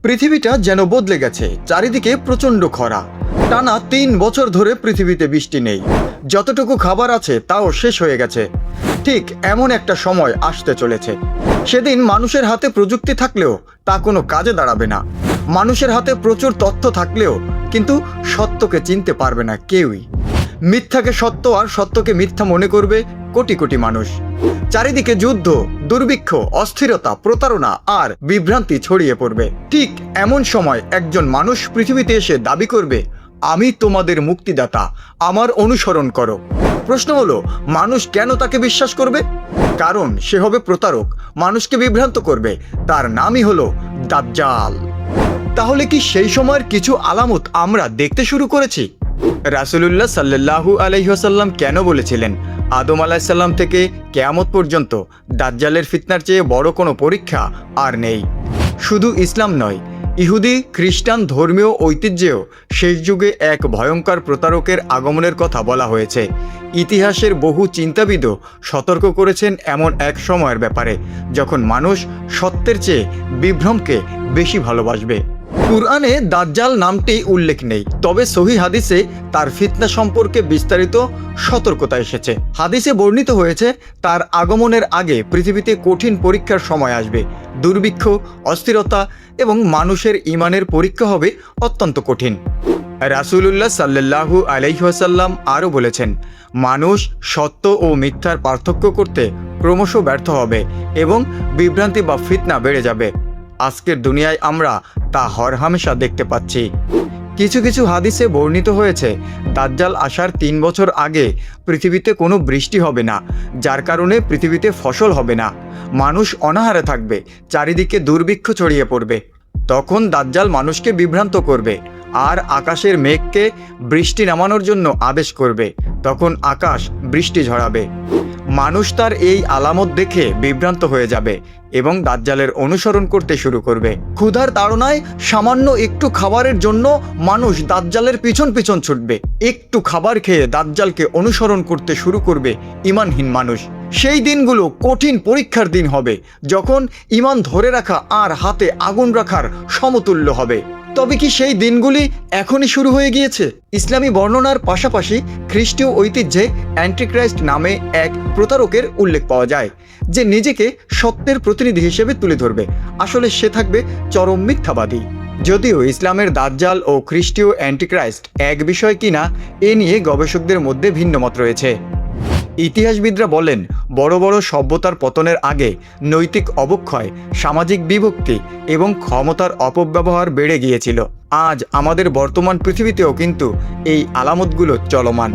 পৃথিবীটা যেন বদলে গেছে, চারিদিকে প্রচণ্ড খরা। টানা 3 বছর ধরে পৃথিবীতে বৃষ্টি নেই, যতটুকু খাবার আছে তাও শেষ হয়ে গেছে। ঠিক এমন একটা সময় আসতে চলেছে, সেদিন মানুষের হাতে প্রযুক্তি থাকলেও তা কোনো কাজে দাঁড়াবে না। মানুষের হাতে প্রচুর তথ্য থাকলেও কিন্তু সত্যকে চিনতে পারবে না কেউই। মিথ্যাকে সত্য আর সত্যকে মিথ্যা মনে করবে কোটি কোটি মানুষ। চারিদিকে যুদ্ধ, দুর্ভিক্ষ, অস্থিরতা, প্রতারণা আর বিভ্রান্তি ছড়িয়ে পড়বে। ঠিক এমন সময় একজন মানুষ পৃথিবীতে এসে দাবি করবে, আমি তোমাদের মুক্তিদাতা, আমার অনুসরণ করো। প্রশ্ন হলো, মানুষ কেন তাকে বিশ্বাস করবে? কারণ সে হবে প্রতারক, মানুষকে বিভ্রান্ত করবে। তার নামই হলো দাজ্জাল। তাহলে কি সেই সময়ের কিছু আলামত আমরা দেখতে শুরু করেছি? রাসূলুল্লাহ সাল্লাল্লাহু আলাইহি ওয়াসাল্লাম কেন বলেছিলেন, আদম আলাইহিস সালাম থেকে কিয়ামত পর্যন্ত দাজ্জালের ফিতনার চেয়ে বড় কোনো পরীক্ষা আর নেই। শুধু ইসলাম নয়, ইহুদি খ্রিস্টান ধর্মীয় ঐতিহ্যেও শেষ যুগে এক ভয়ঙ্কর প্রতারকের আগমনের কথা বলা হয়েছে। ইতিহাসের বহু চিন্তাবিদও সতর্ক করেছেন এমন এক সময়ের ব্যাপারে, যখন মানুষ সত্যের চেয়ে বিভ্রমকে বেশি ভালোবাসবে। কুরআনে দাজ্জাল নামটি উল্লেখ নেই, তবে সহিহ হাদিসে তার ফিতনা সম্পর্কে বিস্তারিত সতর্কতা এসেছে। হাদিসে বর্ণিত হয়েছে, তার আগমনের আগে পৃথিবীতে কঠিন পরীক্ষার সময় আসবে। দুর্ভিক্ষ, অস্থিরতা এবং মানুষের ঈমানের পরীক্ষা হবে অত্যন্ত কঠিন। রাসূলুল্লাহ সাল্লাল্লাহু আলাইহি ওয়াসাল্লাম আরও বলেছেন, মানুষ সত্য ও মিথ্যার পার্থক্য করতে ক্রমশ ব্যর্থ হবে এবং বিভ্রান্তি বা ফিতনা বেড়ে যাবে। আজকের দুনিয়ায় আমরা তা হরহামেশা দেখতে পাচ্ছি। কিছু কিছু হাদিসে বর্ণিত হয়েছে, দাজ্জাল আসার 3 বছর আগে পৃথিবীতে কোনো বৃষ্টি হবে না, যার কারণে পৃথিবীতে ফসল হবে না, মানুষ অনাহারে থাকবে, চারিদিকে দুর্ভিক্ষ ছড়িয়ে পড়বে। তখন দাজ্জাল মানুষকে বিভ্রান্ত করবে আর আকাশের মেঘকে বৃষ্টি নামানোর জন্য আদেশ করবে। তখন আকাশ বৃষ্টি ঝরাবে। মানুষ তার এই আলামত দেখে বিভ্রান্ত হয়ে যাবে এবং দাজ্জালের অনুসরণ করতে শুরু করবে। ক্ষুধার তাড়নায় সামান্য একটু খাবারের জন্য মানুষ দাজ্জালের পিছন পিছন ছুটবে। একটু খাবার খেয়ে দাজ্জালকে অনুসরণ করতে শুরু করবে ঈমানহীন মানুষ। সেই দিনগুলো কঠিন পরীক্ষার দিন হবে, যখন ঈমান ধরে রাখা আর হাতে আগুন রাখার সমতুল্য হবে। তবে কি সেই দিনগুলি এখনই শুরু হয়ে গিয়েছে? ইসলামী বর্ণনার পাশাপাশি খ্রিস্টীয় ঐতিহ্যে অ্যান্টিক্রাইস্ট নামে এক প্রতারকের উল্লেখ পাওয়া যায়, যে নিজেকে সত্যের প্রতিনিধি হিসেবে তুলে ধরবে। আসলে সে থাকবে চরম মিথ্যাবাদী। যদিও ইসলামের দাজ্জাল ও খ্রিস্টীয় অ্যান্টিক্রাইস্ট এক বিষয় কিনা, এ নিয়ে গবেষকদের মধ্যে ভিন্নমত রয়েছে। ইতিহাসবিদরা বলেন, বড় বড় সভ্যতার পতনের আগে নৈতিক অবক্ষয়, সামাজিক বিভক্তি এবং ক্ষমতার অপব্যবহার বেড়ে গিয়েছিল। আজ আমাদের বর্তমান পৃথিবীতেও কিন্তু এই আলামতগুলো চলমান।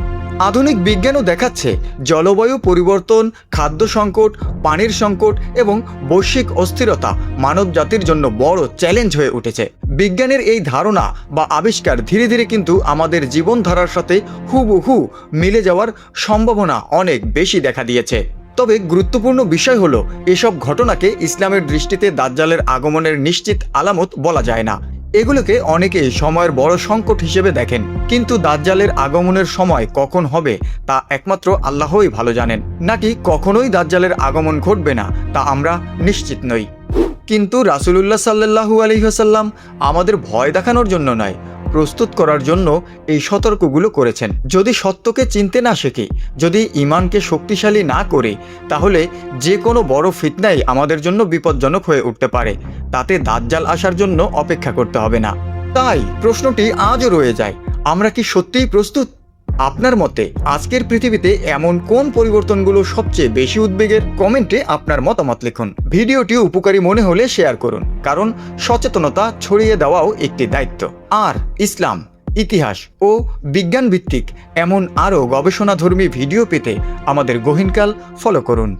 আধুনিক বিজ্ঞানও দেখাচ্ছে, জলবায়ু পরিবর্তন, খাদ্য সংকট, পানির সংকট এবং বৈশ্বিক অস্থিরতা মানব জাতির জন্য বড় চ্যালেঞ্জ হয়ে উঠেছে। বিজ্ঞানের এই ধারণা বা আবিষ্কার ধীরে ধীরে কিন্তু আমাদের জীবনধারার সাথে হুবহু মিলে যাওয়ার সম্ভাবনা অনেক বেশি দেখা দিয়েছে। তবে গুরুত্বপূর্ণ বিষয় হলো, এসব ঘটনাকে ইসলামের দৃষ্টিতে দাজ্জালের আগমনের নিশ্চিত আলামত বলা যায় না। এগুলোকে অনেকেই সময়ের বড় সংকট হিসেবে দেখেন, কিন্তু দাজ্জালের আগমনের সময় কখন হবে তা একমাত্র আল্লাহই ভালো জানেন। নাকি কখনোই দাজ্জালের আগমন ঘটবে না তা আমরা নিশ্চিত নই। কিন্তু রাসূলুল্লাহ সাল্লাল্লাহু আলাইহি ওয়াসাল্লাম আমাদের ভয় দেখানোর জন্য নয়, প্রস্তুত করার জন্য এই সতর্কগুলো করেছেন। যদি সত্যকে চিনতে না শিখি, যদি ঈমানকে শক্তিশালী না করি, তাহলে যে কোনো বড় ফিতনাই আমাদের জন্য বিপজ্জনক হয়ে উঠতে পারে। তাতে দাজ্জাল আসার জন্য অপেক্ষা করতে হবে না। তাই প্রশ্নটি আজও রয়ে যায়, আমরা কি সত্যিই প্রস্তুত? আপনার মতে আজকের পৃথিবীতে এমন কোন পরিবর্তনগুলো সবচেয়ে বেশি উদ্বেগের? কমেন্টে আপনার মতামত লিখুন। ভিডিওটি উপকারী মনে হলে শেয়ার করুন, কারণ সচেতনতা ছড়িয়ে দেওয়াও একটি দায়িত্ব। আর ইসলাম, ইতিহাস ও বিজ্ঞান ভিত্তিক এমন আরও গবেষণাধর্মী ভিডিও পেতে আমাদের গহীনকাল ফলো করুন।